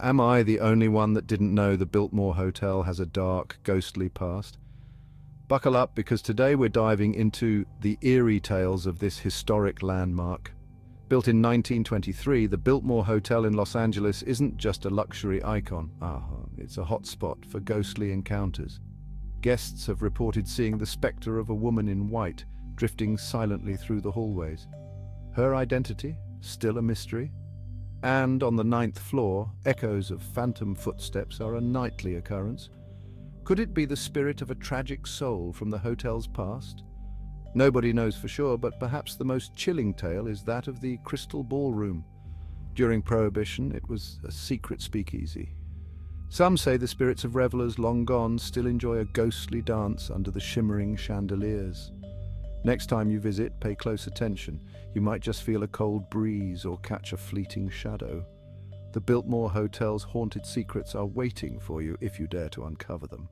am I the only one that didn't know the Biltmore Hotel has a dark, ghostly past? Buckle up, because today we're diving into the eerie tales of this historic landmark. Built in 1923, the Biltmore Hotel in Los Angeles isn't just a luxury icon. It's a hotspot for ghostly encounters. Guests have reported seeing the specter of a woman in white drifting silently through the hallways. Her identity, still a mystery. And on the 9th floor, echoes of phantom footsteps are a nightly occurrence. Could it be the spirit of a tragic soul from the hotel's past? Nobody knows for sure, but perhaps the most chilling tale is that of the Crystal Ballroom. During Prohibition, it was a secret speakeasy. Some say the spirits of revelers long gone still enjoy a ghostly dance under the shimmering chandeliers. Next time you visit, pay close attention. You might just feel a cold breeze or catch a fleeting shadow. The Biltmore Hotel's haunted secrets are waiting for you if you dare to uncover them.